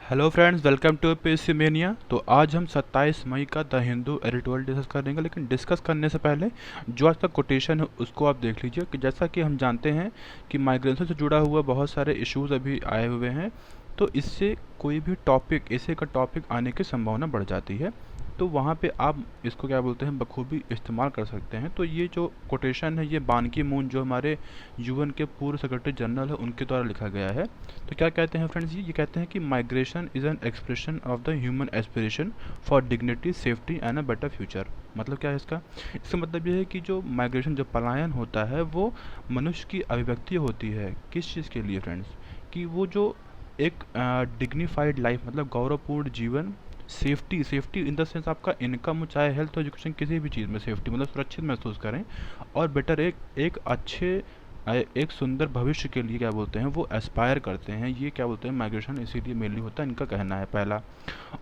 Hello friends, welcome to PSC mania. तो आज हम 27 मई का द हिंदू एडिटोरियल डिस्कस करेंगे, लेकिन डिस्कस करने से पहले जो आज का कोटेशन है उसको आप देख लीजिए। कि जैसा कि हम जानते हैं कि माइग्रेशन से जुड़ा हुआ बहुत सारे इश्यूज अभी आए हुए हैं, तो इससे कोई भी टॉपिक ऐसे का टॉपिक आने की संभावना बढ़ जाती है। तो वहाँ पे आप इसको क्या बोलते हैं बखूबी इस्तेमाल कर सकते हैं। तो ये जो कोटेशन है ये बान की मून जो हमारे यूएन के पूर्व सेक्रेटरी जनरल है उनके द्वारा लिखा गया है। तो क्या कहते हैं फ्रेंड्स, ये कहते हैं कि migration is an expression of the human aspiration for dignity, safety and a better future. मतलब क्या है इसका मतलब ये है कि जो माइग्रेशन, जो पलायन होता है, वो मनुष्य की अभिव्यक्ति होती है। किस चीज़ के लिए फ्रेंड्स? कि वो जो एक डिग्निफाइड लाइफ, मतलब गौरवपूर्ण जीवन, safety safety in the sense आपका इनकम, चाहे हेल्थ, एजुकेशन, किसी भी चीज़ में सेफ्टी, मतलब सुरक्षित महसूस करें, और बेटर एक एक अच्छे एक सुंदर भविष्य के लिए क्या बोलते हैं वो एस्पायर करते हैं। ये क्या बोलते हैं माइग्रेशन इसीलिए मेनली होता है, इनका कहना है पहला।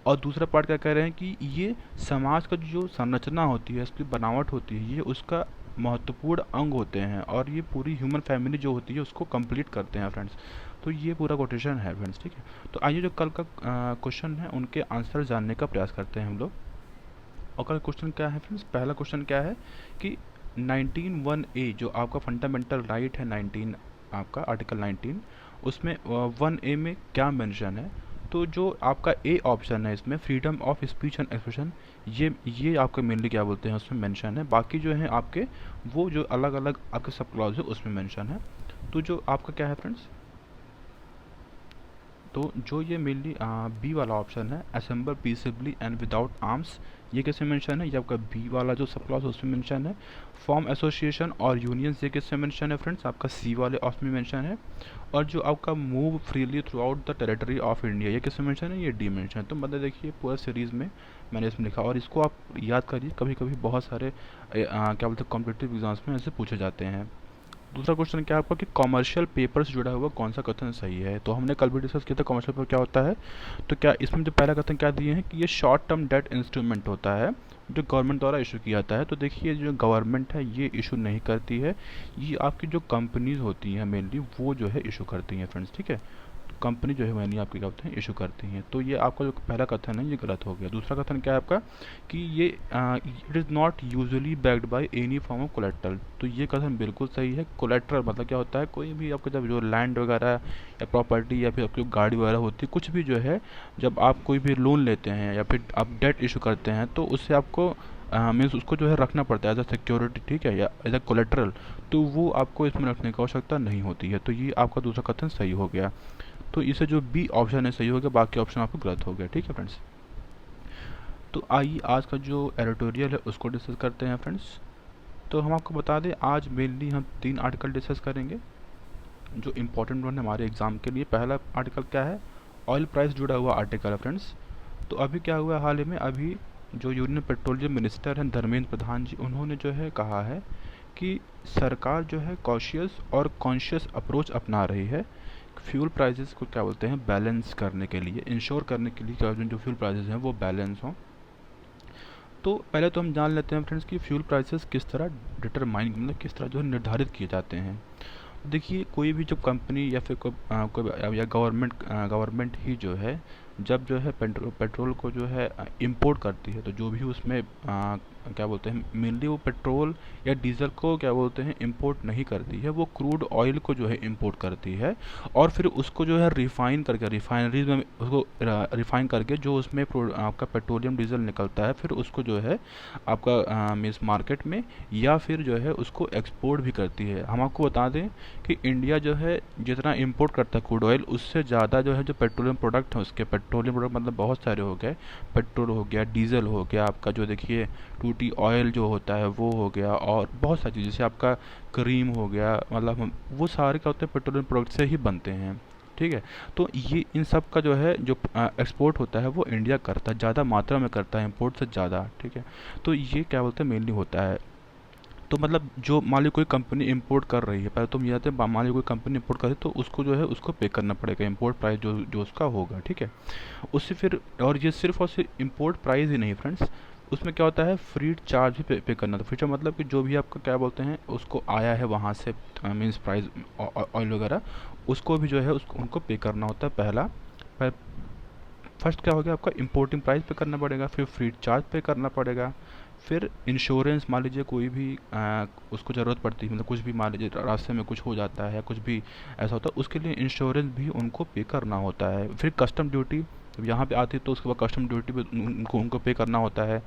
और दूसरा पार्ट क्या कह रहे हैं कि ये समाज का जो संरचना होती है, इसकी बनावट होती है, ये उसका महत्वपूर्ण अंग होते हैं, और ये पूरी ह्यूमन फैमिली जो होती है उसको कंप्लीट करते हैं फ्रेंड्स। तो ये पूरा कोटेशन है फ्रेंड्स, ठीक है। तो आइए जो कल का क्वेश्चन है उनके आंसर जानने का प्रयास करते हैं हम लोग। और कल क्वेश्चन क्या है फ्रेंड्स? पहला क्वेश्चन क्या है कि 19(1)(a) जो आपका फंडामेंटल राइट है, 19 आपका आर्टिकल 19, उसमें 1(a) में क्या मेंशन है? तो जो आपका ए ऑप्शन है इसमें freedom of speech and expression, ये आपका मेनली क्या बोलते हैं उसमें मेंशन है। बाकी जो है आपके वो जो अलग अलग आपके सब क्लॉज है उसमें मेंशन है। तो जो आपका क्या है फ्रेंड्स, तो जो ये मेनली बी वाला ऑप्शन है, assemble peacefully and without arms, ये कैसे मेंशन है? ये आपका बी वाला जो सब क्लॉज उसमें मेंशन है। फॉर्म एसोसिएशन और यूनियंस, ये किससे मेंशन है फ्रेंड्स? आपका सी वाले ऑप्शन में मेंशन है। और जो आपका move freely through out the territory of India, ये किससे मेंशन है? ये डी मेंशन है। तो मतलब देखिए पूरा सीरीज़ में मैंने इसमें लिखा, और इसको आप याद करिए, कभी कभी बहुत सारे क्या बोलते हैं कॉम्पिटिटिव एग्जाम्स में ऐसे पूछे जाते हैं। दूसरा क्वेश्चन क्या है आपका कि कॉमर्शियल पेपर से जुड़ा हुआ कौन सा कथन सही है? तो हमने कल भी डिस्कस किया था कॉमर्शियल पेपर क्या होता है। तो क्या इसमें जो पहला कथन क्या दिए हैं कि ये शॉर्ट टर्म डेट इंस्ट्रूमेंट होता है जो गवर्नमेंट द्वारा इशू किया जाता है। तो देखिए जो गवर्नमेंट है ये इशू नहीं करती है, ये आपकी जो कंपनीज होती हैं मेनली वो जो है इशू करती हैं फ्रेंड्स, ठीक है। कंपनी जो है मैंने आपकी क्या होते हैं इशू करती हैं। तो ये आपका जो पहला कथन है ये गलत हो गया। दूसरा कथन क्या है आपका कि ये it is not usually backed by any form of collateral. तो ये कथन बिल्कुल सही है। कोलेट्रल मतलब क्या होता है? कोई भी आपका जब जो लैंड वगैरह या प्रॉपर्टी या फिर आपकी गाड़ी वगैरह होती है, कुछ भी जो है, जब आप कोई भी लोन लेते हैं या फिर आप डेट इशू करते हैं तो उससे आपको मीन्स उसको जो है रखना पड़ता है एज अ सिक्योरिटी, ठीक है, या एज अ कोलेट्रल। तो वो आपको इसमें रखने की आवश्यकता नहीं होती है। तो ये आपका दूसरा कथन सही हो गया। तो इसे जो बी ऑप्शन है सही हो गया, बाकी ऑप्शन आपको गलत हो गया, ठीक है फ्रेंड्स। तो आइए आज का जो एडिटोरियल है उसको डिस्कस करते हैं फ्रेंड्स। तो हम आपको बता दें आज मेनली हम 3 आर्टिकल डिस्कस करेंगे जो इम्पोर्टेंट वन है हमारे एग्ज़ाम के लिए। पहला आर्टिकल क्या है? ऑयल प्राइस जुड़ा हुआ आर्टिकल है फ्रेंड्स। तो अभी क्या हुआ हाल ही में, अभी जो यूनियन पेट्रोलियम मिनिस्टर हैं धर्मेंद्र प्रधान जी, उन्होंने जो है कहा है कि सरकार जो है कॉशियस और कॉन्शियस अप्रोच अपना रही है फ्यूल प्राइसेस को क्या बोलते हैं बैलेंस करने के लिए, इंश्योर करने के लिए कि जो फ्यूल प्राइसेस हैं वो बैलेंस हों। तो पहले तो हम जान लेते हैं फ्रेंड्स कि फ्यूल प्राइसेस किस तरह डिटरमाइन, मतलब किस तरह जो है निर्धारित किए जाते हैं। देखिए कोई भी जो कंपनी या फिर कोई या गवर्नमेंट ही जो है जब जो है पेट्रोल को जो है इंपोर्ट करती है, तो जो भी उसमें क्या बोलते हैं मेनली वो पेट्रोल या डीजल को क्या बोलते हैं इंपोर्ट नहीं करती है, वो क्रूड ऑयल को जो है इंपोर्ट करती है। और फिर उसको जो है रिफाइन करके रिफाइनरीज में उसको रिफाइन करके जो उसमें आपका पेट्रोलियम डीजल निकलता है, फिर उसको जो है आपका मीन्स मार्केट में या फिर जो है उसको एक्सपोर्ट भी करती है। हम आपको बता दें कि इंडिया जो है जितना इंपोर्ट करता है क्रूड ऑयल, उससे ज़्यादा जो है जो पेट्रोलियम प्रोडक्ट है उसके, पेट्रोलियम प्रोडक्ट मतलब बहुत सारे हो गए, पेट्रोल हो गया, डीजल हो गया, आपका जो देखिए टूटी ऑयल जो होता है वो हो गया, और बहुत सारी चीज़ जैसे आपका क्रीम हो गया, मतलब वो सारे क्या होते हैं पेट्रोलियम प्रोडक्ट से ही बनते हैं, ठीक है। तो ये इन सब का जो है जो एक्सपोर्ट होता है वो इंडिया करता है, ज़्यादा मात्रा में करता है इंपोर्ट से ज़्यादा, ठीक है। तो ये क्या बोलते हैं मेनली होता है। तो मतलब जो मान लीजिए कोई कंपनी इंपोर्ट कर रही है, पहले तो हम ये जानते हैं मान लीजिए कोई कंपनी इंपोर्ट कर रही है तो उसको जो है उसको पे करना पड़ेगा इंपोर्ट प्राइस जो जो उसका होगा, ठीक है। उससे फिर, और ये सिर्फ और सिर्फ इंपोर्ट प्राइस ही नहीं फ्रेंड्स, उसमें क्या होता है फ्रीट चार्ज भी पे करना था। फ्रीट चार्ज मतलब कि जो भी आपका क्या बोलते हैं उसको आया है वहाँ से मीन्स प्राइस ऑयल वगैरह, उसको भी जो है उसको उनको पे करना होता है पहला। फर्स्ट क्या हो गया, आपका इम्पोर्टिंग प्राइस पे करना पड़ेगा, फिर फ्रीट चार्ज पे करना पड़ेगा, फिर इंश्योरेंस, मान लीजिए कोई भी उसको ज़रूरत पड़ती है, मतलब कुछ भी मान लीजिए रास्ते में कुछ हो जाता है, कुछ भी ऐसा होता है, उसके लिए इंश्योरेंस भी उनको पे करना होता है। फिर कस्टम ड्यूटी जब यहाँ पे आती है तो उसके बाद कस्टम ड्यूटी भी उनको पे करना होता है।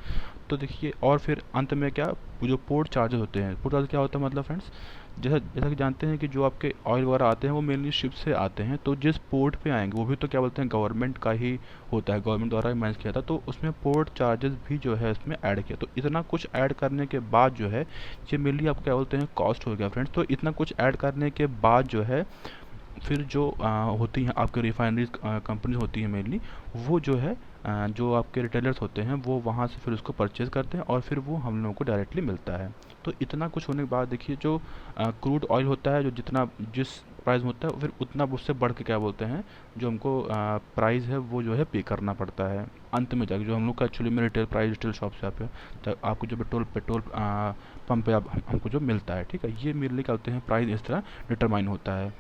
तो देखिए, और फिर अंत में क्या, वो जो पोर्ट चार्जेस होते हैं, पोर्ट चार्ज क्या होता है मतलब फ्रेंड्स, जैसा जैसा कि जानते हैं कि जो आपके ऑयल वगैरह आते हैं वो मेनली शिप से आते हैं, तो जिस पोर्ट पे आएंगे वो भी तो क्या बोलते हैं गवर्नमेंट का ही होता है, गवर्नमेंट द्वारा ही मैनेज किया था, तो उसमें पोर्ट चार्जेस भी जो है इसमें ऐड किया। तो इतना कुछ ऐड करने के बाद जो है ये मेनली आपको क्या बोलते हैं कॉस्ट हो गया फ्रेंड्स। तो इतना कुछ ऐड करने के बाद जो है फिर जो होती हैं आपके रिफाइनरीज कंपनी होती है मेनली, वो जो है जो आपके रिटेलर्स होते हैं वो वहाँ से फिर उसको परचेज़ करते हैं और फिर वो हम लोगों को डायरेक्टली मिलता है। तो इतना कुछ होने के बाद देखिए जो क्रूड ऑयल होता है, जो जितना जिस प्राइस में होता है फिर उतना उससे बढ़ के क्या बोलते हैं जो हमको प्राइस है वो जो है पे करना पड़ता है अंत में जाके, जो हम लोग का एक्चुअली में रिटेल प्राइस रिटेल शॉप से आप तो आपको जो पेट्रोल पंप पे आप हमको जो मिलता है, ठीक है, ये मेरे लिए क्या होते हैं प्राइस इस तरह डिटरमाइन होता है।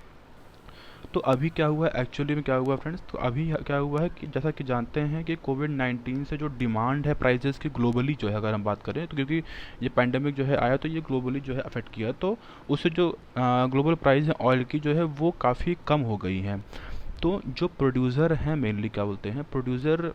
तो अभी क्या हुआ है एक्चुअली में, क्या हुआ फ्रेंड्स, तो अभी क्या हुआ है कि जैसा कि जानते हैं कि कोविड-19 से जो डिमांड है प्राइजेस की ग्लोबली जो है अगर हम बात करें, तो क्योंकि ये पैंडेमिक जो है आया तो ये ग्लोबली जो है अफेक्ट किया, तो उससे जो ग्लोबल प्राइस है ऑयल की जो है वो काफ़ी कम हो गई है। तो जो प्रोड्यूसर हैं मेनली क्या बोलते हैं प्रोड्यूसर,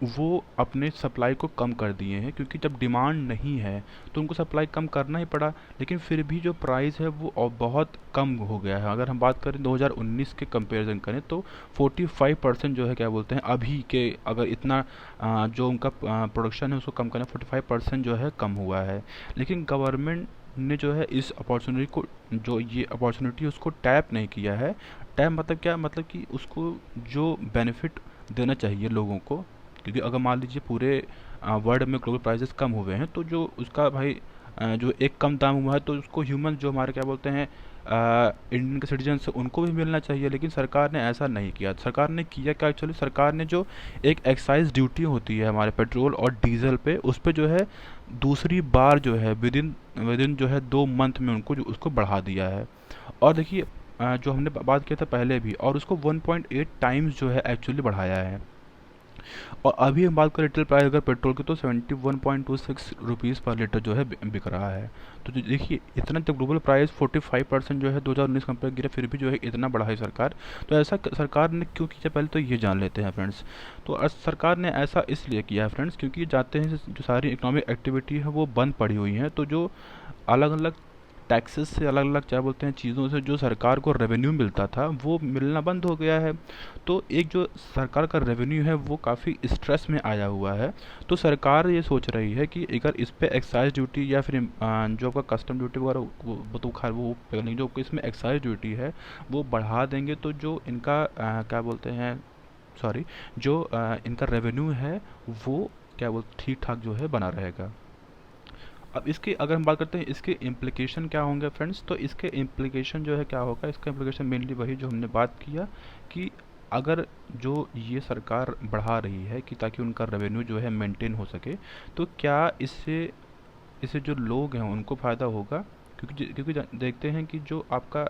वो अपने सप्लाई को कम कर दिए हैं, क्योंकि जब डिमांड नहीं है तो उनको सप्लाई कम करना ही पड़ा, लेकिन फिर भी जो प्राइस है वो बहुत कम हो गया है। अगर हम बात करें 2019 के कंपैरिजन करें तो 45% जो है क्या बोलते हैं अभी के, अगर इतना जो उनका प्रोडक्शन है उसको कम करना 45% जो है कम हुआ है। लेकिन गवर्नमेंट ने जो है इस अपॉर्चुनिटी को, जो ये अपॉर्चुनिटी उसको टैप नहीं किया है। टैप मतलब क्या, मतलब कि उसको जो बेनिफिट देना चाहिए लोगों को, क्योंकि अगर मान लीजिए पूरे वर्ल्ड में ग्लोबल प्राइसेस कम हुए हैं तो जो उसका भाई जो एक कम दाम हुआ है तो उसको ह्यूमन जो हमारे क्या बोलते हैं इंडियन के सिटीजन्स उनको भी मिलना चाहिए, लेकिन सरकार ने ऐसा नहीं किया। सरकार ने किया क्या, एक्चुअली सरकार ने जो एक एक्साइज ड्यूटी होती है हमारे पेट्रोल और डीजल पे, उस पर जो है दूसरी बार जो है विदिन जो है 2 मंथ में उनको जो उसको बढ़ा दिया है। और देखिए जो हमने बात किया था पहले भी, और उसको 1.8 टाइम्स जो है एक्चुअली बढ़ाया है। और अभी हम बात करें रिटेल प्राइस अगर पेट्रोल की तो 71.26 रुपीज़ पर लीटर जो है बिक रहा है। तो देखिए इतना, जब ग्लोबल प्राइस 45% जो है 2019 कंपेयर गिरा फिर भी जो है इतना बढ़ा है सरकार। तो ऐसा सरकार ने क्यों किया पहले तो ये जान लेते हैं फ्रेंड्स। तो सरकार ने ऐसा इसलिए किया है फ्रेंड्स क्योंकि जानते हैं जो सारी इकोनॉमिक एक्टिविटी है वो बंद पड़ी हुई हैं, तो जो अलग अलग टैक्सेस से अलग अलग क्या बोलते हैं चीज़ों से जो सरकार को रेवेन्यू मिलता था वो मिलना बंद हो गया है। तो एक जो सरकार का रेवेन्यू है वो काफ़ी स्ट्रेस में आया हुआ है। तो सरकार ये सोच रही है कि अगर इस पे एक्साइज ड्यूटी या फिर जो आपका कस्टम ड्यूटी वगैरह वो तो खैर वो नहीं, जो इसमें एक्साइज ड्यूटी है वो बढ़ा देंगे तो जो इनका क्या बोलते हैं सॉरी जो इनका रेवेन्यू है वो क्या बोलते ठीक ठाक जो है बना रहेगा। अब इसकी अगर हम बात करते हैं इसके इम्प्लीकेशन क्या होंगे फ्रेंड्स, तो इसके इम्प्लीकेशन जो है क्या होगा, इसका इम्प्लीकेशन मेनली वही जो हमने बात किया कि अगर जो ये सरकार बढ़ा रही है कि ताकि उनका रेवेन्यू जो है मेंटेन हो सके, तो क्या इससे इससे जो लोग हैं उनको फ़ायदा होगा, क्योंकि देखते हैं कि जो आपका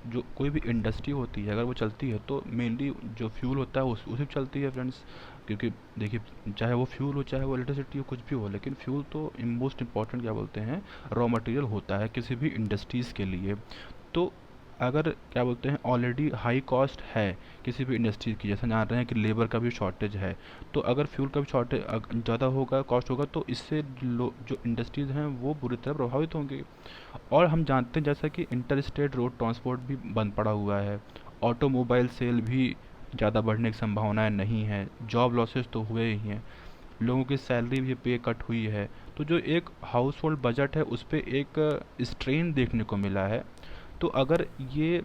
जो कोई भी इंडस्ट्री होती है अगर वो चलती है तो मेनली जो फ्यूल होता है उसी पे चलती है फ्रेंड्स। क्योंकि देखिए चाहे वो फ्यूल हो चाहे वो इलेक्ट्रिसिटी हो कुछ भी हो, लेकिन फ्यूल तो मोस्ट इम्पॉर्टेंट क्या बोलते हैं रॉ मटेरियल होता है किसी भी इंडस्ट्रीज़ के लिए। तो अगर क्या बोलते हैं ऑलरेडी हाई कॉस्ट है किसी भी इंडस्ट्री की, जैसा जान रहे हैं कि लेबर का भी शॉर्टेज है, तो अगर फ्यूल का भी शॉर्टेज ज़्यादा होगा कॉस्ट होगा तो इससे जो इंडस्ट्रीज़ हैं वो बुरी तरह प्रभावित होंगी। और हम जानते हैं जैसा कि इंटर स्टेट रोड ट्रांसपोर्ट भी बंद पड़ा हुआ है, ऑटोमोबाइल सेल भी ज़्यादा बढ़ने की संभावनाएं नहीं है, जॉब लॉसेस तो हुए ही हैं, लोगों की सैलरी भी पे कट हुई है, तो जो एक हाउस होल्ड बजट है उस पर एक स्ट्रेन देखने को मिला है। तो अगर ये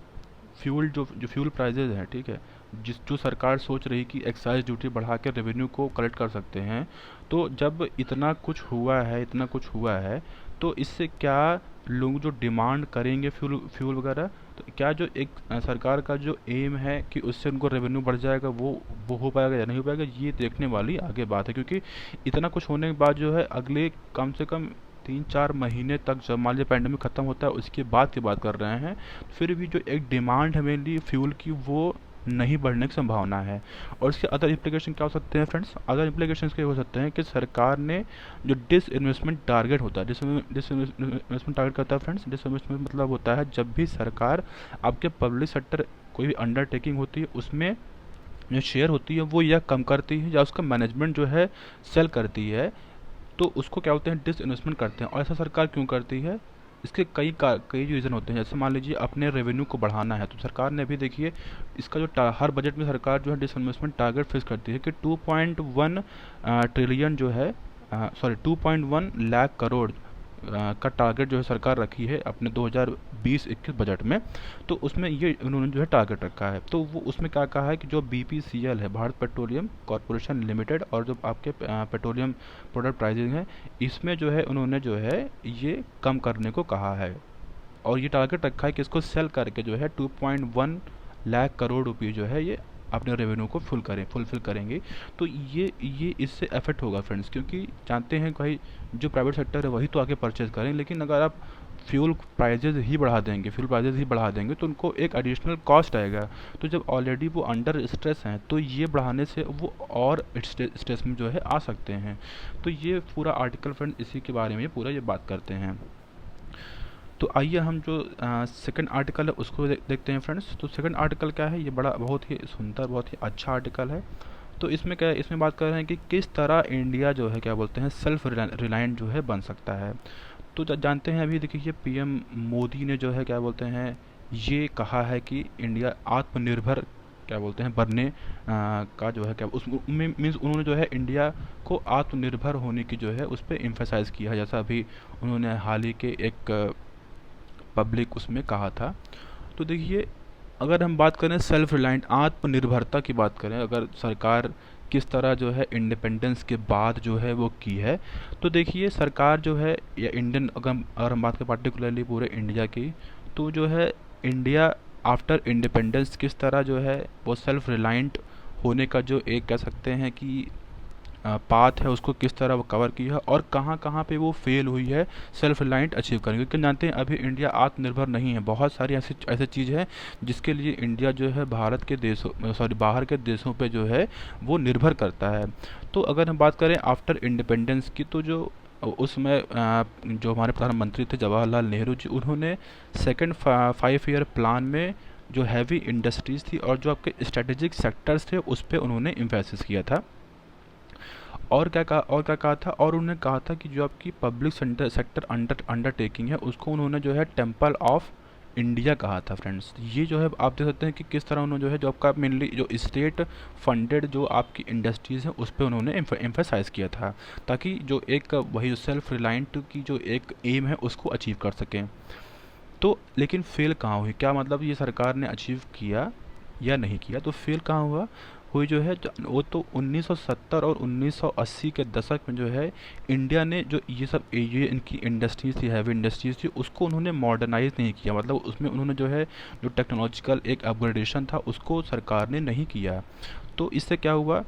जो फ्यूल प्राइजेज हैं, ठीक है, जो सरकार सोच रही कि एक्साइज ड्यूटी बढ़ा के रेवेन्यू को कलेक्ट कर सकते हैं, तो जब इतना कुछ हुआ है तो इससे क्या लोग जो डिमांड करेंगे फ्यूल फ्यूल वगैरह, तो क्या जो एक सरकार का जो एम है कि उससे उनको रेवेन्यू बढ़ जाएगा वो हो पाएगा या नहीं हो पाएगा, ये देखने वाली आगे बात है। क्योंकि इतना कुछ होने के बाद जो है अगले कम से कम 3-4 महीने तक जब मान लीजिए पैंडेमिक ख़त्म होता है उसके बाद की बात कर रहे हैं, फिर भी जो एक डिमांड है मेनली फ्यूल की वो नहीं बढ़ने की संभावना है। और इसके अदर इम्प्लीकेशन क्या हो सकते हैं फ्रेंड्स? अदर इम्प्लीकेशन के हो सकते हैं कि सरकार ने जो डिसइन्वेस्टमेंट टारगेट होता है, डिसइन्वेस्टमेंट टारगेट करता है फ्रेंड्स। डिसइन्वेस्टमेंट मतलब होता है जब भी सरकार आपके पब्लिक सेक्टर कोई भी अंडरटेकिंग होती है उसमें जो शेयर होती है वो या कम करती है या उसका मैनेजमेंट जो है सेल करती है, तो उसको क्या बोलते हैं, डिसइन्वेस्टमेंट करते हैं। और ऐसा सरकार क्यों करती है? इसके कई रीज़न होते हैं। जैसे मान लीजिए अपने रेवेन्यू को बढ़ाना है, तो सरकार ने भी देखिए इसका जो हर बजट में सरकार जो है डिसइन्वेस्टमेंट टारगेट फिक्स करती है कि 2.1 ट्रिलियन जो है, सॉरी 2.1 लाख करोड़ का टारगेट जो है सरकार रखी है अपने 2020-21 बजट में। तो उसमें ये उन्होंने जो है टारगेट रखा है। तो वो उसमें क्या कहा है कि जो BPCL है, भारत पेट्रोलियम कॉरपोरेशन लिमिटेड, और जो आपके पेट्रोलियम प्रोडक्ट प्राइसिंग है, इसमें जो है उन्होंने जो है ये कम करने को कहा है। और ये टारगेट रखा है कि इसको सेल करके जो है 2.1 लाख करोड़ रुपये जो है ये अपने रेवेन्यू को फुलफिल करेंगे। तो ये इससे अफेक्ट होगा फ्रेंड्स, क्योंकि जानते हैं भाई जो प्राइवेट सेक्टर है वही तो आके परचेज करें, लेकिन अगर आप फ्यूल प्राइजेज ही बढ़ा देंगे तो उनको एक एडिशनल कॉस्ट आएगा। तो जब ऑलरेडी वो अंडर स्ट्रेस हैं तो ये बढ़ाने से वो और स्ट्रेस में जो है आ सकते हैं। तो ये पूरा आर्टिकल फ्रेंड इसी के बारे में पूरा ये बात करते हैं। तो आइए हम जो सेकंड आर्टिकल है उसको देखते हैं फ्रेंड्स। तो सेकंड आर्टिकल क्या है? ये बड़ा बहुत ही सुंदर, बहुत ही अच्छा आर्टिकल है। तो इसमें क्या है, इसमें बात कर रहे हैं कि किस तरह इंडिया जो है क्या बोलते हैं सेल्फ रिलायंट जो है बन सकता है। तो जानते हैं अभी देखिए PM मोदी ने जो है क्या बोलते हैं ये कहा है कि इंडिया आत्मनिर्भर क्या बोलते हैं बनने का जो है क्या उसमें मीन्स उन्होंने जो है इंडिया को आत्मनिर्भर होने की जो है उस पर एम्फेसाइज़ किया है, जैसा अभी उन्होंने हाल ही के एक पब्लिक उसमें कहा था। तो देखिए अगर हम बात करें सेल्फ रिलायंट आत्मनिर्भरता की बात करें, अगर सरकार किस तरह जो है इंडिपेंडेंस के बाद जो है वो की है, तो देखिए सरकार जो है या इंडियन अगर हम बात करें पार्टिकुलरली पूरे इंडिया की, तो जो है इंडिया आफ्टर इंडिपेंडेंस किस तरह जो है वो सेल्फ रिलायंट होने का जो एक कह सकते हैं कि पाथ है उसको किस तरह वो कवर किया है और कहाँ कहाँ पे वो फेल हुई है सेल्फ रिलायंट अचीव करने, क्योंकि जानते हैं अभी इंडिया आत्मनिर्भर नहीं है। बहुत सारी ऐसी चीज़ है जिसके लिए इंडिया जो है भारत के देशों बाहर के देशों पे जो है वो निर्भर करता है। तो अगर हम बात करें आफ्टर इंडिपेंडेंस की, तो जो उसमें जो हमारे प्रधानमंत्री थे जवाहरलाल नेहरू जी, उन्होंने सेकेंड 5 ईयर प्लान में जो हैवी इंडस्ट्रीज़ थी और जो आपके स्ट्रेटेजिक सेक्टर्स थे उस पर उन्होंने इन्वेस्ट किया था। और क्या कहा था, और उन्होंने कहा था कि जो आपकी पब्लिक सेक्टर अंडरटेकिंग है उसको उन्होंने जो है टेम्पल ऑफ इंडिया कहा था फ्रेंड्स। ये जो है आप देख सकते हैं कि किस तरह उन्होंने जो है जो आपका मेनली जो स्टेट फंडेड जो आपकी इंडस्ट्रीज़ हैं उस पर उन्होंने एम्फेसाइज़ किया था, ताकि जो एक वही सेल्फ रिलायंट की जो एक एम है उसको अचीव कर सकें। तो लेकिन फेल कहाँ हुई? क्या मतलब ये सरकार ने अचीव किया या नहीं किया? तो फेल कहाँ हुआ हुई जो है वो तो 1970 और 1980 के दशक में जो है इंडिया ने जो ये इनकी इंडस्ट्रीज थी, हैवी इंडस्ट्रीज थी, उसको उन्होंने मॉडर्नाइज नहीं किया। मतलब उसमें उन्होंने जो है जो टेक्नोलॉजिकल एक अपग्रेडेशन था उसको सरकार ने नहीं किया। तो इससे क्या हुआ?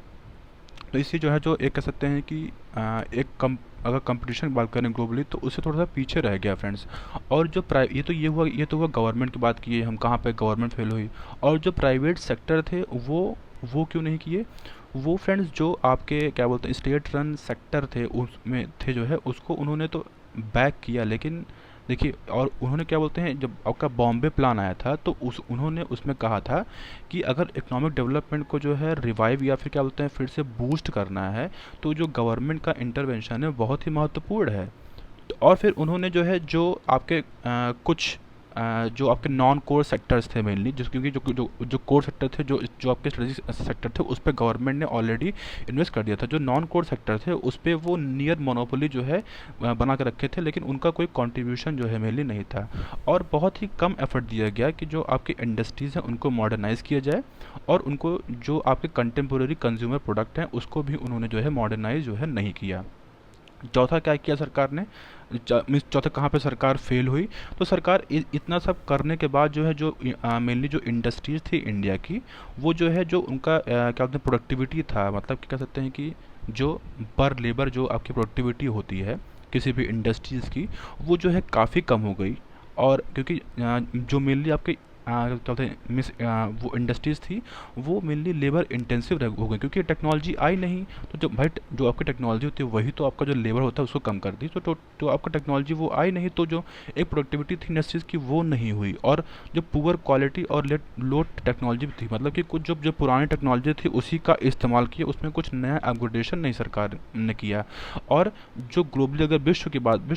तो इससे जो है जो एक कह सकते हैं कि अगर कंपटीशन की बात करें ग्लोबली तो उससे थोड़ा सा पीछे रह गया फ्रेंड्स। और जो ये तो हुआ गवर्नमेंट की बात की है हम, कहाँ पे गवर्नमेंट फेल हुई। और जो प्राइवेट सेक्टर थे वो क्यों नहीं किए? वो फ्रेंड्स जो आपके क्या बोलते हैं स्टेट रन सेक्टर थे उसमें थे जो है उसको उन्होंने तो बैक किया, लेकिन देखिए और उन्होंने क्या बोलते हैं जब आपका बॉम्बे प्लान आया था तो उन्होंने उसमें कहा था कि अगर इकोनॉमिक डेवलपमेंट को जो है रिवाइव या फिर क्या बोलते हैं फिर से बूस्ट करना है तो जो गवर्नमेंट का इंटरवेंशन है बहुत ही महत्वपूर्ण है। और फिर उन्होंने जो है जो आपके कुछ जो आपके नॉन कोर सेक्टर्स थे मेनली, जिस क्योंकि जो जो जो कोर सेक्टर थे जो आपके स्ट्रेटेजिक सेक्टर थे उस पर गवर्नमेंट ने ऑलरेडी इन्वेस्ट कर दिया था। जो नॉन कोर सेक्टर थे उस पर वो नियर मोनोपोली जो है बना के रखे थे, लेकिन उनका कोई कंट्रीब्यूशन जो है मेनली नहीं था। और बहुत ही कम एफर्ट दिया गया कि जो आपकी इंडस्ट्रीज़ हैं उनको मॉडर्नाइज़ किया जाए और उनको जो आपके कंटेम्प्रेरी कंज्यूमर प्रोडक्ट हैं उसको भी उन्होंने जो है मॉडर्नाइज जो है नहीं किया। चौथा क्या किया सरकार ने? मीन्स चौथा कहाँ पे सरकार फेल हुई? तो सरकार इतना सब करने के बाद जो है जो मेनली जो इंडस्ट्रीज थी इंडिया की वो जो है जो उनका क्या बोलते हैं प्रोडक्टिविटी था, मतलब क्या कह सकते हैं कि जो पर लेबर जो आपकी प्रोडक्टिविटी होती है किसी भी इंडस्ट्रीज़ की वो जो है काफ़ी कम हो गई। और क्योंकि जो मेनली आपके क्या बोलते हैं वो इंडस्ट्रीज़ थी वो मेनली लेबर इंटेंसिव हो गई, क्योंकि टेक्नोलॉजी आई नहीं। तो जो भाई जो आपकी टेक्नोलॉजी होती है वही तो आपका जो लेबर होता है उसको कम कर दी। तो आपका टेक्नोलॉजी वो आई नहीं, तो जो एक प्रोडक्टिविटी थी इंडस्ट्रीज़ की वो नहीं हुई। और जो पुअर क्वालिटी और लो टेक्नोलॉजी थी, मतलब कि कुछ जो जो पुरानी टेक्नोलॉजी थी उसी का इस्तेमाल किया, उसमें कुछ नया अपग्रेडेशन नहीं सरकार ने किया। और जो ग्लोबली अगर विश्व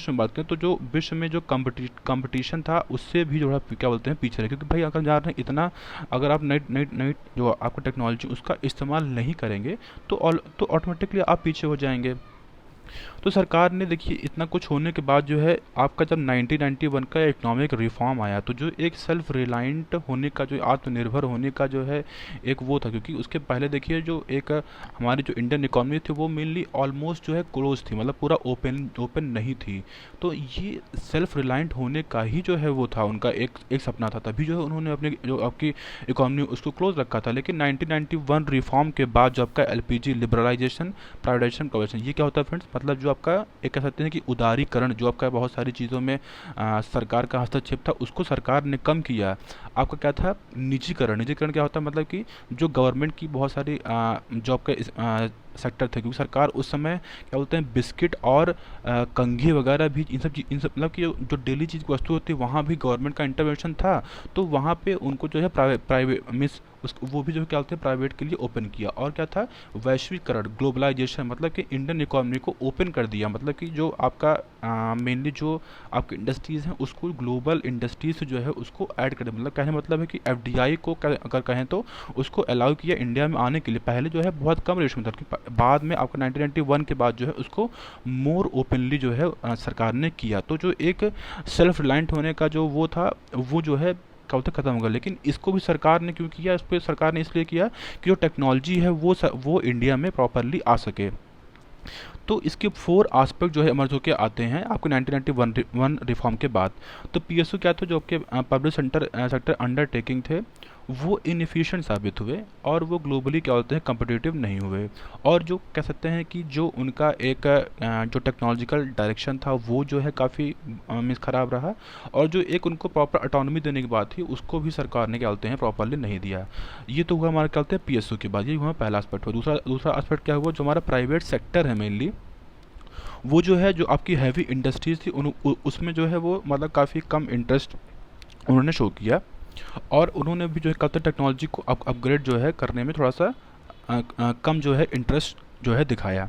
में बात करें, तो जो विश्व में जो कंपटीशन था उससे भी जो है क्या बोलते हैं पीछे रहे, क्योंकि भाई अगर जा रहे हैं इतना, अगर आप नई नई नई जो आपको टेक्नोलॉजी उसका इस्तेमाल नहीं करेंगे तो ऑटोमेटिकली आप पीछे हो जाएंगे। तो सरकार ने देखिए इतना कुछ होने के बाद जो है आपका जब 1991 का इकोनॉमिक रिफॉर्म आया, तो जो एक सेल्फ रिलायंट होने का, जो आत्मनिर्भर होने का जो है एक वो था, क्योंकि उसके पहले देखिए जो एक हमारी जो इंडियन इकोनॉमी थी वो मेनली ऑलमोस्ट जो है क्लोज थी, मतलब पूरा ओपन ओपन नहीं थी। तो ये सेल्फ रिलायंट होने का ही जो है वो था उनका एक एक सपना था, तभी जो है उन्होंने अपने जो आपकी इकोनॉमी उसको क्लोज रखा था। लेकिन 1991 रिफॉर्म के बाद जो आपका एलपीजी लिबरलाइजेशन, प्राइवेटाइजेशन, कॉर्पोरेशन, ये क्या होता है फ्रेंड्स, मतलब जो आपका एक कह सकते हैं कि उदारीकरण, जो आपका बहुत सारी चीज़ों में सरकार का हस्तक्षेप था उसको सरकार ने कम किया। आपका क्या था, निजीकरण। निजीकरण क्या होता है, मतलब कि जो गवर्नमेंट की बहुत सारी जो आपका सेक्टर थे, क्योंकि सरकार उस समय क्या बोलते हैं बिस्किट और कंघी वगैरह भी, इन सब मतलब कि जो डेली चीज़ की वस्तु होती है वहाँ भी गवर्नमेंट का इंटरवेंशन था। तो वहाँ पे उनको जो है प्राइवेट मीन्स वो भी जो है क्या बोलते हैं प्राइवेट के लिए ओपन किया। और क्या था, वैश्वीकरण, ग्लोबलाइजेशन, मतलब कि इंडियन इकोनॉमी को ओपन कर दिया, मतलब कि जो आपका मेनली जो आपकी इंडस्ट्रीज़ हैं उसको ग्लोबल इंडस्ट्रीज से जो है उसको ऐड कर दिया। मतलब कहने मतलब है कि एफडीआई को अगर कहें तो उसको अलाउ किया इंडिया में आने के लिए। पहले जो है बहुत कम रेशो में था, कि बाद में आपका 1991 के बाद जो है उसको मोर ओपनली जो है सरकार ने किया। तो जो एक सेल्फ रिलायंट होने का जो वो था वो जो है कब तक खत्म होगा। लेकिन इसको भी सरकार ने क्यों किया, इस पर सरकार ने इसलिए किया कि जो टेक्नोलॉजी है वो इंडिया में प्रॉपरली आ सके। तो इसके 4 एस्पेक्ट जो है इमर्ज होकर आते हैं आपको 1991 रिफॉर्म के बाद। तो पीएसयू क्या था, जो आपके पब्लिक सेक्टर अंडरटेकिंग थे वो इनएफिशिएंट साबित हुए और वो ग्लोबली क्या होते हैं कम्पिटिटिव नहीं हुए। और जो कह सकते हैं कि जो उनका एक जो टेक्नोलॉजिकल डायरेक्शन था वो जो है काफ़ी मिस ख़राब रहा। और जो एक उनको प्रॉपर ऑटोनॉमी देने की बात थी उसको भी सरकार ने क्या बोलते हैं प्रॉपरली नहीं दिया। ये तो हुआ हमारा क्या बोलते हैं पीएसयू के बाद, ये हुआ पहला एस्पेक्ट हुआ। दूसरा एस्पेक्ट क्या हुआ, जो हमारा प्राइवेट सेक्टर है मेनली वो जो है जो आपकी हैवी इंडस्ट्रीज़ थी उसमें जो है वो मतलब काफ़ी कम इंटरेस्ट उन्होंने शो किया। और उन्होंने भी जो है कल्चर टेक्नोलॉजी को अपग्रेड जो है करने में थोड़ा सा कम जो है इंटरेस्ट जो है दिखाया।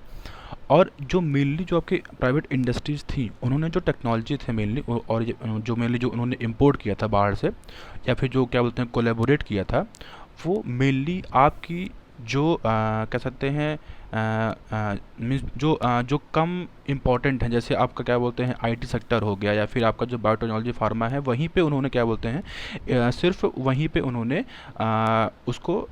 और जो मेनली जो आपके प्राइवेट इंडस्ट्रीज़ थी उन्होंने जो टेक्नोलॉजी थे मेनली और जो मेनली जो उन्होंने इंपोर्ट किया था बाहर से या फिर जो क्या बोलते हैं कोलैबोरेट किया था, वो मेनली आपकी जो कह सकते हैं मीन्स जो कम इम्पॉर्टेंट है, जैसे आपका क्या बोलते हैं आईटी सेक्टर हो गया या फिर आपका जो बायोटेक्नोलॉजी फार्मा है, वहीं पे उन्होंने क्या बोलते हैं सिर्फ वहीं पे उन्होंने उसको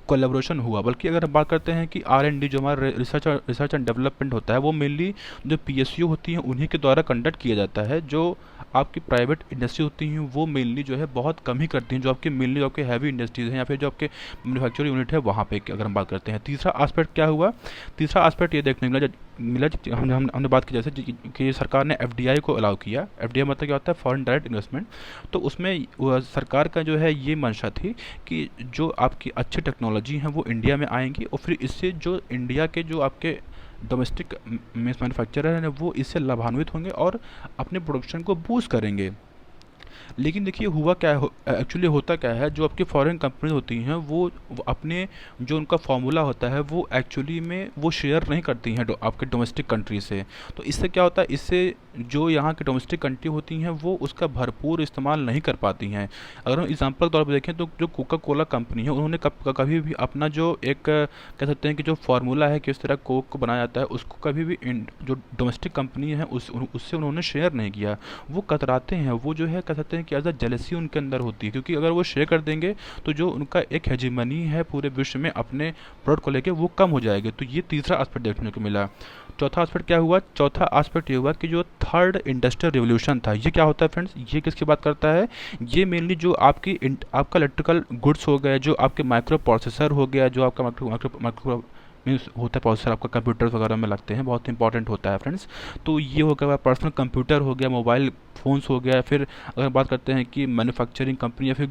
कोलैबोरेशन हुआ। बल्कि अगर हम बात करते हैं कि आर&डी जो हमारा रिसर्च एंड डेवलपमेंट होता है वो मेनली जो पीएसयू होती हैं उन्हीं के द्वारा कंडक्ट किया जाता है। जो आपकी प्राइवेट इंडस्ट्री होती हैं वो मेनली जो है बहुत कम ही करती हैं, जो आपके मेनली आपके हैवी इंडस्ट्रीज़ हैं या फिर जो आपके मैन्युफैक्चरिंग यूनिट है वहाँ पे अगर हम बात करते हैं। तीसरा एस्पेक्ट क्या हुआ, तीसरा एस्पेक्ट ये देखने मिला हमने बात की जैसे कि सरकार ने एफडीआई को अलाउ किया। एफडीआई मतलब क्या होता है फॉरेन डायरेक्ट इन्वेस्टमेंट। तो उसमें सरकार का जो है ये मंशा थी कि जो आपकी अच्छी टेक्नोलॉजी हैं वो इंडिया में आएंगी और फिर इससे जो इंडिया के जो आपके डोमेस्टिक मैन्युफैक्चरर हैं वो इससे लाभान्वित होंगे और अपने प्रोडक्शन को बूस्ट करेंगे। लेकिन देखिए हुआ क्या है, एक्चुअली होता क्या है, जो आपकी फॉरेन कंपनीज होती हैं वो अपने जो उनका फार्मूला होता है वो एक्चुअली में वो शेयर नहीं करती हैं आपके डोमेस्टिक कंट्री से। तो इससे क्या होता है, इससे जो यहाँ की डोमेस्टिक कंट्री होती हैं वो उसका भरपूर इस्तेमाल नहीं कर पाती हैं। अगर हम एग्जांपल के तौर पर देखें तो जो कोका कोला कंपनी है उन्होंने कभी भी अपना जो एक कह सकते हैं कि जो फार्मूला है किस तरह कोक को बनाया जाता है उसको कभी भी जो डोमेस्टिक कंपनी है उससे उन्होंने शेयर नहीं किया। वो कतराते हैं, वो जो है कह सकते हैं कि एज अ जेलसी उनके अंदर होती है, क्योंकि अगर वो शेयर कर देंगे तो जो उनका एक हेजिमनी है पूरे विश्व में अपने प्रोडक्ट को लेके वो कम हो जाएगी। तो ये तीसरा एस्पेक्ट देखने को मिला। चौथा एस्पेक्ट क्या हुआ, चौथा एस्पेक्ट ये हुआ कि जो थर्ड इंडस्ट्रियल रिवोल्यूशन था, ये क्या होता है फ्रेंड्स, ये किसकी बात करता है, ये मेनली जो आपका इलेक्ट्रिकल गुड्स हो गए, जो आपके माइक्रो प्रोसेसर हो गया, जो आपका मीन्स होता है प्रोसेसर आपका कंप्यूटर्स वगैरह में लगते हैं, बहुत इंपॉर्टेंट होता है फ्रेंड्स। तो ये हो गया पर्सनल कंप्यूटर, हो गया मोबाइल फ़ोन्स, हो गया फिर अगर बात करते हैं कि मैन्युफैक्चरिंग कंपनी या फिर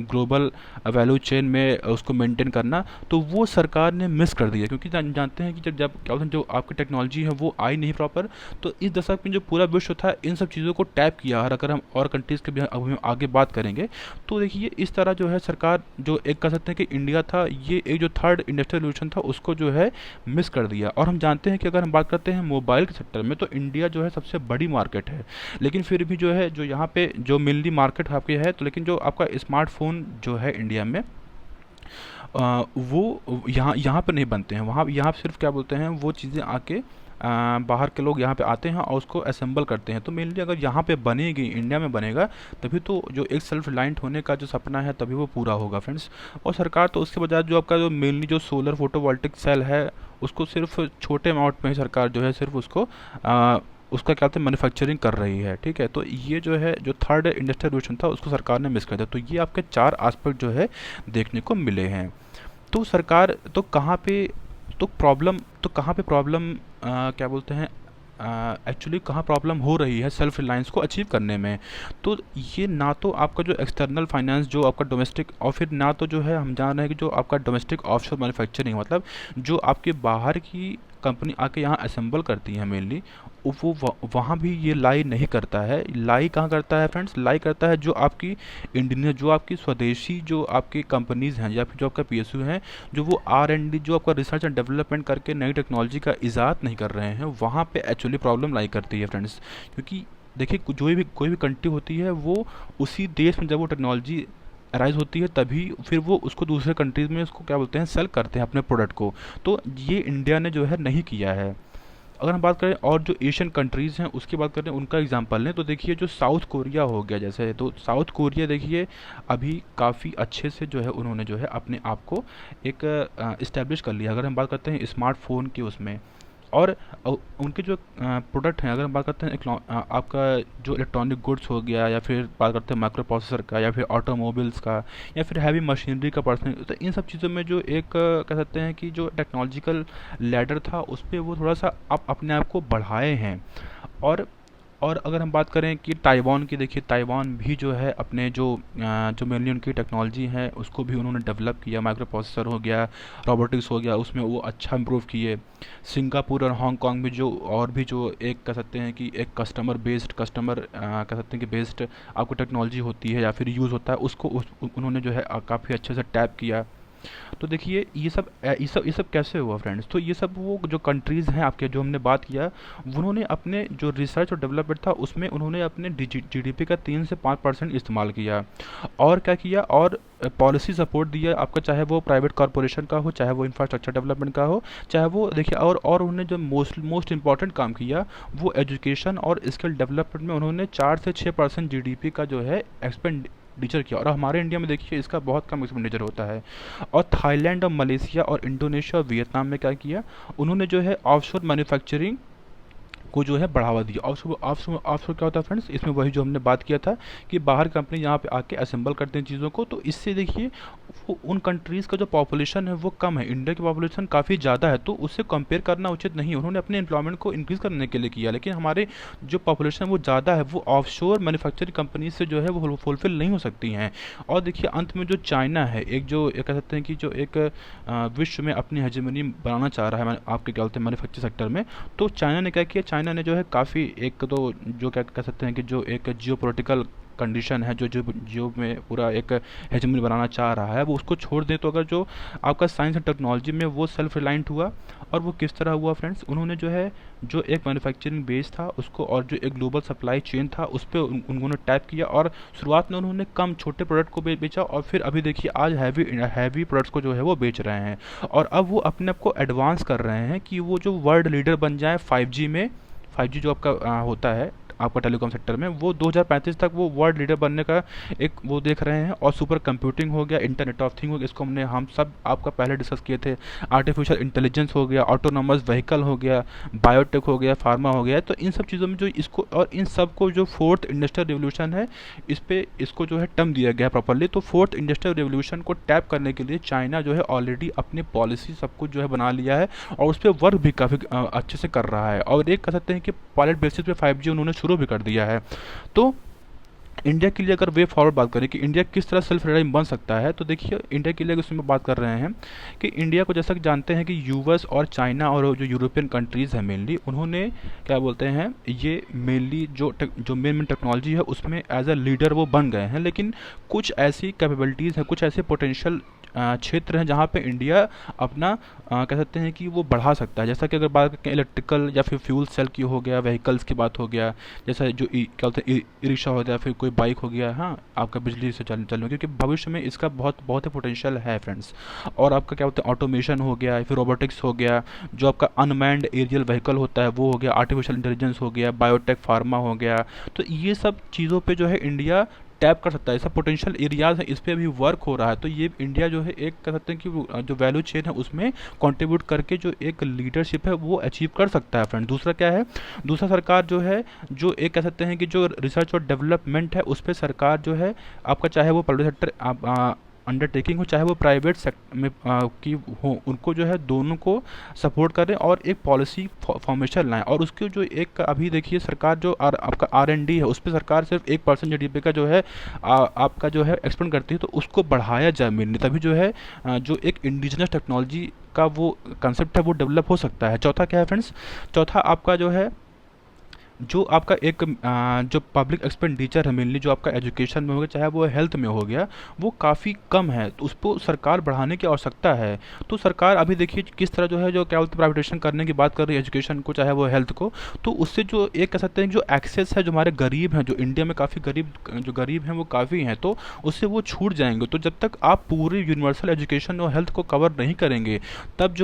ग्लोबल वैल्यू चेन में उसको मेंटेन करना, तो वो सरकार ने मिस कर दिया, क्योंकि जानते हैं कि जब जब क्या होता है, जो आपकी टेक्नोलॉजी है वो आई नहीं प्रॉपर, तो इस दशक में जो पूरा विश्व था इन सब चीज़ों को टैप किया। और अगर हम और कंट्रीज़ के भी अब हम आगे बात करेंगे, तो देखिए इस तरह जो है सरकार, जो एक कह सकते हैं कि इंडिया था, ये एक जो थर्ड इंडस्ट्रियल रेवोल्यूशन था उसको जो है मिस कर दिया। और हम जानते हैं कि अगर हम बात करते हैं मोबाइल के सेक्टर में, तो इंडिया जो है सबसे बड़ी मार्केट है, लेकिन फिर भी जो है जो यहाँ पे जो मेनली मार्केट आपके है, तो लेकिन जो आपका स्मार्टफोन जो है इंडिया में वो यहाँ यहाँ पे नहीं बनते हैं। वहाँ यहाँ सिर्फ क्या बोलते हैं, वो चीज़ें आके बाहर के लोग यहाँ पे आते हैं और उसको असेंबल करते हैं। तो मेनली अगर यहाँ पे बनेगी, इंडिया में बनेगा, तभी तो जो एक सेल्फ रिलायंट होने का जो सपना है तभी वो पूरा होगा फ्रेंड्स। और सरकार तो उसके बजाय जो आपका जो मेनली जो सोलर फोटोवोल्टिक सेल है, उसको सिर्फ छोटे अमाउंट में ही सरकार जो है सिर्फ उसको उसका क्या कहते हैं मैन्युफैक्चरिंग कर रही है, ठीक है। तो ये जो है जो थर्ड इंडस्ट्रियल रेवोल्यूशन था उसको सरकार ने मिस कर दिया। तो ये आपके चार एस्पेक्ट जो है देखने को मिले हैं। तो सरकार तो कहाँ पे, तो कहाँ पे प्रॉब्लम क्या बोलते हैं, एक्चुअली कहाँ प्रॉब्लम हो रही है सेल्फ रिलायंस को अचीव करने में। तो ये ना तो आपका जो एक्सटर्नल फाइनेंस जो आपका डोमेस्टिक, और फिर ना तो जो है हम जान रहे हैं कि जो आपका डोमेस्टिक ऑफशोर मैन्युफैक्चरिंग, मतलब जो आपके बाहर की कंपनी आके यहाँ असेंबल करती है मेनली, वो वहाँ भी ये लाई नहीं करता है। लाई कहाँ करता है फ्रेंड्स, लाई करता है जो आपकी इंडियन, जो आपकी स्वदेशी जो आपकी कंपनीज़ हैं या फिर जो आपका पीएसयू हैं, जो वो R&D जो आपका रिसर्च एंड डेवलपमेंट करके नई टेक्नोलॉजी का इजाद नहीं कर रहे हैं, वहाँ पे एक्चुअली प्रॉब्लम लाई करती है फ्रेंड्स। क्योंकि देखिए जो भी कोई भी कंट्री होती है, वो उसी देश में जब वो टेक्नोलॉजी अराइज होती है तभी फिर वो उसको दूसरे कंट्रीज़ में उसको क्या बोलते हैं सेल करते हैं अपने प्रोडक्ट को। तो ये इंडिया ने जो है नहीं किया है। अगर हम बात करें और जो एशियन कंट्रीज़ हैं उसकी बात करें, उनका एग्जांपल लें, तो देखिए जो साउथ कोरिया हो गया जैसे, तो साउथ कोरिया देखिए अभी काफ़ी अच्छे से जो है उन्होंने जो है अपने आप को एक इस्टेब्लिश कर लिया। अगर हम बात करते हैं स्मार्टफोन की उसमें, और उनके जो प्रोडक्ट हैं, अगर हम बात करते हैं आपका जो इलेक्ट्रॉनिक गुड्स हो गया, या फिर बात करते हैं माइक्रो प्रोसेसर का, या फिर ऑटोमोबाइल्स का, या फिर हैवी मशीनरी का पर्सनल, तो इन सब चीज़ों में जो एक कह सकते हैं कि जो टेक्नोलॉजिकल लैडर था उस पर वो थोड़ा सा अपने आप को बढ़ाए हैं। और अगर हम बात करें कि ताइवान की, देखिए ताइवान भी जो है अपने जो मेनली उनकी टेक्नोलॉजी है उसको भी उन्होंने डेवलप किया, माइक्रो प्रोसेसर हो गया, रोबोटिक्स हो गया, उसमें वो अच्छा इम्प्रूव किए। सिंगापुर और हांगकांग में जो और भी जो एक कह सकते हैं कि एक कस्टमर कह सकते हैं कि बेस्ड आपको टेक्नोलॉजी होती है या फिर यूज़ होता है, उसको उन्होंने जो है काफ़ी अच्छे से टैप किया। तो देखिए ये सब कैसे हुआ फ्रेंड्स, तो ये सब वो जो कंट्रीज़ हैं आपके जो हमने बात किया, उन्होंने अपने जो रिसर्च और डेवलपमेंट था उसमें उन्होंने अपने जीडीपी का 3 से 5% इस्तेमाल किया। और क्या किया, और पॉलिसी सपोर्ट दिया आपका, चाहे वो प्राइवेट कॉरपोरेशन का हो, चाहे वो इंफ्रास्ट्रक्चर डेवलपमेंट का हो, चाहे वो देखिए, और उन्होंने जो मोस्ट इंपॉर्टेंट काम किया वो एजुकेशन और स्किल डेवलपमेंट में उन्होंने 4 से 6% जीडीपी का जो है एक्सपेंडिचर किया। और हमारे इंडिया में देखिए इसका बहुत कम एक्सपेंडिचर होता है। और थाईलैंड और मलेशिया और इंडोनेशिया और वियतनाम में क्या किया, उन्होंने जो है ऑफशोर मैन्युफैक्चरिंग को जो है बढ़ावा दिया। ऑफशोर ऑफशोर ऑफशोर क्या होता है फ्रेंड्स, इसमें वही जो हमने बात किया था कि बाहर कंपनी यहाँ पे आके असेंबल करते हैं चीज़ों को, तो इससे देखिए वो उन कंट्रीज़ का जो पॉपुलेशन है वो कम है, इंडिया की पॉपुलेशन काफ़ी ज़्यादा है, तो उससे कंपेयर करना उचित नहीं है। उन्होंने अपने एम्प्लॉयमेंट को इंक्रीज़ करने के लिए किया, लेकिन हमारे जो पॉपुलेशन वो ज़्यादा है, वो ऑफशोर मैन्युफैक्चरिंग कंपनी से जो है वो फुलफिल नहीं हो सकती हैं। और देखिए अंत में जो चाइना है, एक जो एक कह सकते हैं कि जो एक विश्व में अपनी हेजेमनी बनाना चाह रहा है आपके क्या बोलते हैं मैन्युफैक्चरिंग सेक्टर में, तो चाइना ने क्या किया, चाइना ने जो है काफ़ी एक तो जो क्या कह सकते हैं कि जो एक जियोपॉलिटिकल कंडीशन है, जो जो जियो में पूरा एक हेजेमनी बनाना चाह रहा है, वो उसको छोड़ दें। तो अगर जो आपका साइंस एंड टेक्नोलॉजी में वो सेल्फ रिलायंट हुआ, और वो किस तरह हुआ फ्रेंड्स, उन्होंने जो है जो एक मैन्युफैक्चरिंग बेस था उसको, और जो एक ग्लोबल सप्लाई चेन था उस पर उन्होंने टैप किया। और शुरुआत में उन्होंने कम छोटे प्रोडक्ट को बेचा, और फिर अभी देखिए आज हैवी प्रोडक्ट्स को जो है वो बेच रहे हैं। और अब वो अपने आप को एडवांस कर रहे हैं कि वो जो वर्ल्ड लीडर बन जाए 5G में। 5G जो आपका होता है आपका टेलीकॉम सेक्टर में, वो 2035 तक वो वर्ल्ड लीडर बनने का एक वो देख रहे हैं। और सुपर कंप्यूटिंग हो गया, इंटरनेट ऑफ थिंग हो गया, इसको हम सब आपका पहले डिस्कस किए थे, आर्टिफिशियल इंटेलिजेंस हो गया, ऑटोनोमस व्हीकल हो गया, बायोटेक हो गया, फार्मा हो गया। तो इन सब चीज़ों में जो इसको और इन सब को जो फोर्थ इंडस्ट्रियल रिवोल्यूशन है, इस पे इसको जो है टर्म दिया गया प्रॉपर्ली। तो फोर्थ इंडस्ट्रियल रिवोल्यूशन को टैप करने के लिए चाइना जो है ऑलरेडी अपनी पॉलिसी सब कुछ जो है बना लिया है और उस पर वर्क भी काफ़ी अच्छे से कर रहा है। और एक कह सकते हैं कि पायलट बेसिस पे 5G उन्होंने शुरू भी कर दिया है। तो इंडिया के लिए अगर वे फॉरवर्ड बात करें कि इंडिया किस तरह सेल्फ रिलायंस बन सकता है, तो देखिए इंडिया के लिए उसमें बात कर रहे हैं कि इंडिया को जैसा कि जानते हैं कि यूएस और चाइना और जो यूरोपियन कंट्रीज़ हैं मेनली, उन्होंने क्या बोलते हैं, ये मेनली जो मेन टेक्नोलॉजी है उसमें एज अ लीडर वो बन गए हैं। लेकिन कुछ ऐसी कैपेबिलिटीज़ हैं, कुछ ऐसे पोटेंशियल क्षेत्र हैं जहाँ पे इंडिया अपना कह सकते हैं कि वो बढ़ा सकता है। जैसा कि अगर बात करें इलेक्ट्रिकल या फिर फ्यूल सेल की हो गया, व्हीकल्स की बात हो गया, जैसा जो क्या बोलते हैं ई रिक्शा हो गया, फिर कोई बाइक हो गया, हाँ आपका बिजली से चलने, क्योंकि भविष्य में इसका बहुत ही पोटेंशियल है फ्रेंड्स। और आपका क्या बोलते हैं ऑटोमेशन हो गया, फिर रोबोटिक्स हो गया, जो आपका अनमैन्ड एरियल व्हीकल होता है वो हो गया, आर्टिफिशियल इंटेलिजेंस हो गया, बायोटेक फार्मा हो गया। तो ये सब चीज़ों पर जो है इंडिया टैप कर सकता है, ऐसा पोटेंशियल एरियाज है, इस पर अभी वर्क हो रहा है। तो ये इंडिया जो है एक कह सकते हैं कि जो वैल्यू चेन है उसमें कंट्रीब्यूट करके जो एक लीडरशिप है वो अचीव कर सकता है फ्रेंड। दूसरा क्या है, दूसरा सरकार जो है जो एक कह सकते हैं कि जो रिसर्च और डेवलपमेंट है उस पर सरकार जो है आपका, चाहे वो पब्लिक सेक्टर अंडरटेकिंग हो चाहे वो प्राइवेट सेक्टर में की हो, उनको जो है दोनों को सपोर्ट करें और एक पॉलिसी फॉर्मेशन लाएं। और उसकी जो एक अभी देखिए सरकार जो आपका R&D है उस पर सरकार सिर्फ 1% GDP का जो है आपका जो है एक्सपेंड करती है, तो उसको बढ़ाया जाए मेनली, तभी जो है जो एक इंडिजिनस टेक्नोलॉजी का वो कंसेप्ट है वो डेवलप हो सकता है। चौथा क्या है फ्रेंड्स, चौथा आपका जो है जो आपका एक जो पब्लिक एक्सपेंडिचर है मेनली, जो आपका एजुकेशन में हो गया चाहे वो हेल्थ में हो गया, वो काफ़ी कम है, तो उसको सरकार बढ़ाने की आवश्यकता है। तो सरकार अभी देखिए किस तरह जो है जो क्या बोलते हैं प्राइवेटाइजेशन करने की बात कर रही है एजुकेशन को चाहे वो हेल्थ को। तो उससे जो एक कह सकते हैं जो एक्सेस है, जो हमारे गरीब हैं, जो इंडिया में काफ़ी गरीब हैं वो काफ़ी हैं, तो उससे वो छूट जाएंगे। तो जब तक आप पूरी यूनिवर्सल एजुकेशन और हेल्थ को कवर नहीं करेंगे तब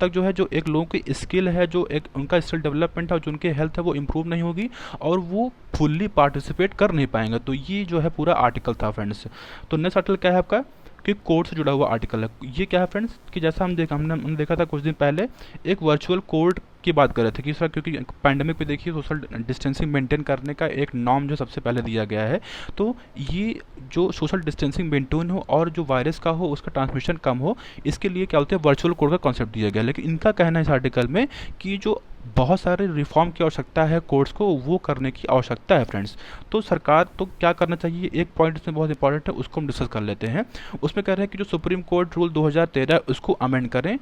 तक जो है जो एक लोगों की स्किल है, जो एक उनका स्किल डेवलपमेंट है, जो उनकी हेल्थ है वो इम्प्रूव नहीं होगी और वो फुल्ली पार्टिसिपेट कर नहीं पाएंगे। तो ये जो है पूरा आर्टिकल था फ्रेंड्स। तो नेक्स्ट आर्टिकल क्या है आपका कि कोर्ट से जुड़ा हुआ आर्टिकल है। ये क्या है फ्रेंड्स कि जैसा हमने देखा था कुछ दिन पहले एक वर्चुअल कोर्ट की बात कर रहे थे कि सर क्योंकि पैंडेमिक पे देखिए सोशल डिस्टेंसिंग मेंटेन करने का एक नॉर्म जो सबसे पहले दिया गया है। तो ये जो सोशल डिस्टेंसिंग मेंटेन हो और जो वायरस का हो उसका ट्रांसमिशन कम हो, इसके लिए क्या बोलते हैं वर्चुअल कोर्ट का कॉन्सेप्ट दिया गया। लेकिन इनका कहना है इस आर्टिकल में कि जो बहुत सारे रिफॉर्म की आवश्यकता है कोर्ट्स को, वो करने की आवश्यकता है फ्रेंड्स। तो सरकार तो क्या करना चाहिए, एक पॉइंट इसमें बहुत इंपॉर्टेंट है, उसको हम डिस्कस कर लेते हैं। उसमें कह रहे हैं कि जो सुप्रीम कोर्ट रूल 2013 उसको अमेंड करें।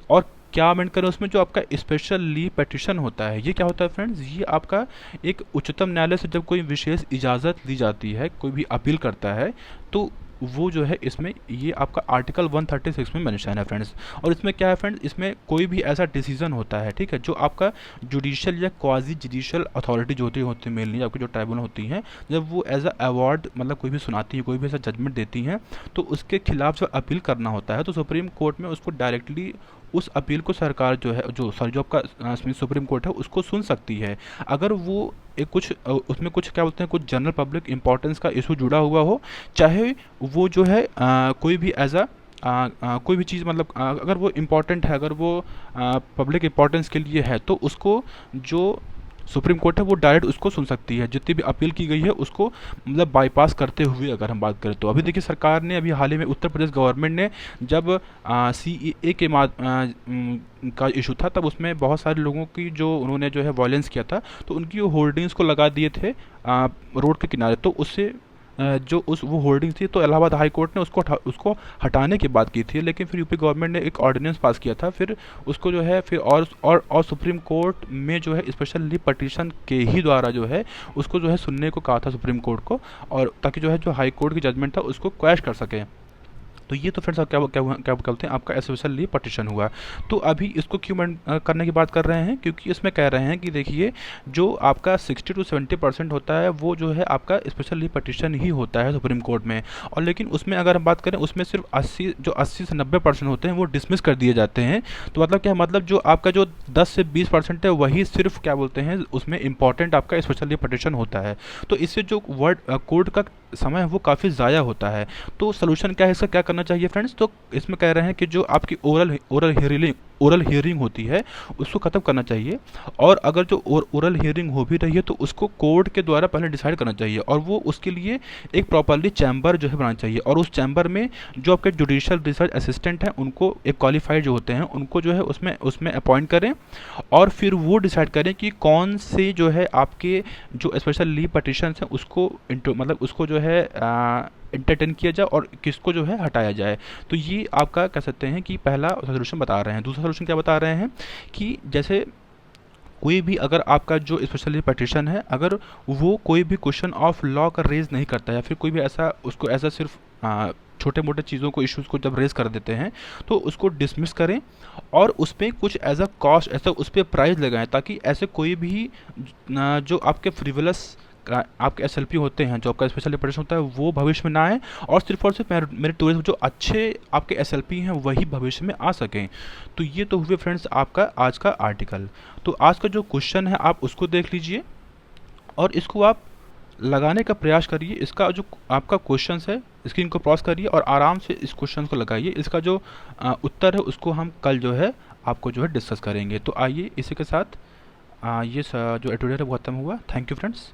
और क्या अमेंड करें, उसमें जो आपका स्पेशल लीव पेटिशन होता है, ये क्या होता है फ्रेंड्स, ये आपका एक उच्चतम न्यायालय से जब कोई विशेष इजाज़त ली जाती है, कोई भी अपील करता है, तो वो जो है इसमें ये आपका आर्टिकल 136 में मेंशन है फ्रेंड्स। और इसमें क्या है फ्रेंड्स, इसमें कोई भी ऐसा डिसीजन होता है, ठीक है, जो आपका जुडिशियल या क्वाजी जुडिशियल अथॉरिटी जो होती है मेनली आपकी जो ट्राइब्यूनल होती हैं, जब वो एज अ अवार्ड मतलब कोई भी सुनाती है, कोई भी ऐसा जजमेंट देती हैं, तो उसके खिलाफ जो अपील करना होता है, तो सुप्रीम कोर्ट में उसको डायरेक्टली उस अपील को सरकार जो है जो आपका सुप्रीम कोर्ट है उसको सुन सकती है। अगर वो एक कुछ उसमें कुछ क्या बोलते हैं कुछ जनरल पब्लिक इंपॉर्टेंस का इशू जुड़ा हुआ हो, चाहे वो जो है कोई भी एज अ कोई भी चीज़ मतलब अगर वो इम्पॉर्टेंट है, अगर वो पब्लिक इम्पॉर्टेंस के लिए है, तो उसको जो सुप्रीम कोर्ट है वो डायरेक्ट उसको सुन सकती है, जितनी भी अपील की गई है उसको मतलब बाईपास करते हुए अगर हम बात करें तो। अभी देखिए सरकार ने अभी हाल ही में उत्तर प्रदेश गवर्नमेंट ने जब CAA के का इशू था, तब उसमें बहुत सारे लोगों की जो उन्होंने जो है वायलेंस किया था, तो उनकी होर्डिंग्स को लगा दिए थे रोड के किनारे। तो उससे जो वो होर्डिंग थी, तो इलाहाबाद हाई कोर्ट ने उसको हटाने की बात की थी, लेकिन फिर यूपी गवर्नमेंट ने एक ऑर्डिनेंस पास किया था, फिर उसको जो है फिर और सुप्रीम कोर्ट में जो है स्पेशल लीव पटिशन के ही द्वारा जो है उसको जो है सुनने को कहा था सुप्रीम कोर्ट को, और ताकि जो है जो हाई कोर्ट की जजमेंट था उसको क्वैश कर सके। तो ये तो फ्रेंड्स क्या क्या क्या बोलते हैं, आपका स्पेशल लीव पटिशन हुआ। तो अभी इसको क्यों करने की बात कर रहे हैं, क्योंकि इसमें कह रहे हैं कि देखिए जो आपका 60 to 70% होता है वो जो है आपका स्पेशल लीव पटिशन ही होता है सुप्रीम कोर्ट में। और लेकिन उसमें अगर हम बात करें उसमें सिर्फ 80 से 90% होते हैं वो डिसमिस कर दिए जाते हैं। तो मतलब क्या, मतलब जो आपका जो 10 से 20% है वही सिर्फ क्या बोलते हैं उसमें इंपॉर्टेंट आपका स्पेशल लीव पटिशन होता है। तो इससे जो वर्ड कोर्ट का समय है वो काफ़ी ज़्यादा होता है। तो सोल्यूशन क्या है, इसका क्या करना चाहिए फ्रेंड्स, तो इसमें कह रहे हैं कि जो आपकी ओरल हियरिंग होती है उसको ख़त्म करना चाहिए। और अगर जो ओरल हियरिंग हो भी रही है तो उसको कोर्ट के द्वारा पहले डिसाइड करना चाहिए, और वो उसके लिए एक प्रॉपरली चैम्बर जो है बनाना चाहिए। और उस चैम्बर में जो आपके जुडिशियल रिसर्च असिस्टेंट हैं उनको, एक क्वालिफाइड जो होते हैं उनको जो है उसमें उसमें अपॉइंट करें, और फिर वो डिसाइड करें कि कौन से जो है आपके जो स्पेशल लीव पटिशन हैं उसको मतलब उसको जो है इंटरटेन किया जाए और किसको जो है हटाया जाए। तो ये आपका कह सकते हैं कि पहला सोल्यूशन बता रहे हैं। दूसरा सोल्यूशन क्या बता रहे हैं कि जैसे कोई भी अगर आपका जो स्पेशली पटिशन है अगर वो कोई भी क्वेश्चन ऑफ लॉ का रेज नहीं करता है, या फिर कोई भी ऐसा उसको ऐसा सिर्फ छोटे मोटे चीज़ों को, इश्यूज़ को जब रेज कर देते हैं तो उसको डिसमिस करें, और उस पर कुछ एज अ कॉस्ट ऐसा उस पर प्राइस लगाएं, ताकि ऐसे कोई भी जो आपके फ्रिवलस आपके एसएलपी होते हैं, जो आपका स्पेशल पटिशन होता है वो भविष्य में ना आए, और सिर्फ मेरे टूरिस्ट जो अच्छे आपके एसएलपी हैं वही भविष्य में आ सकें। तो ये तो हुए फ्रेंड्स आपका आज का आर्टिकल। तो आज का जो क्वेश्चन है आप उसको देख लीजिए और इसको आप लगाने का प्रयास करिए। इसका जो आपका क्वेश्चन है स्क्रीन को पॉज करिए और आराम से इस क्वेश्चन को लगाइए। इसका जो उत्तर है उसको हम कल जो है आपको जो है डिस्कस करेंगे। तो आइए इसी के साथ जो एडिटोरियल है वो खत्म हुआ। Thank you friends.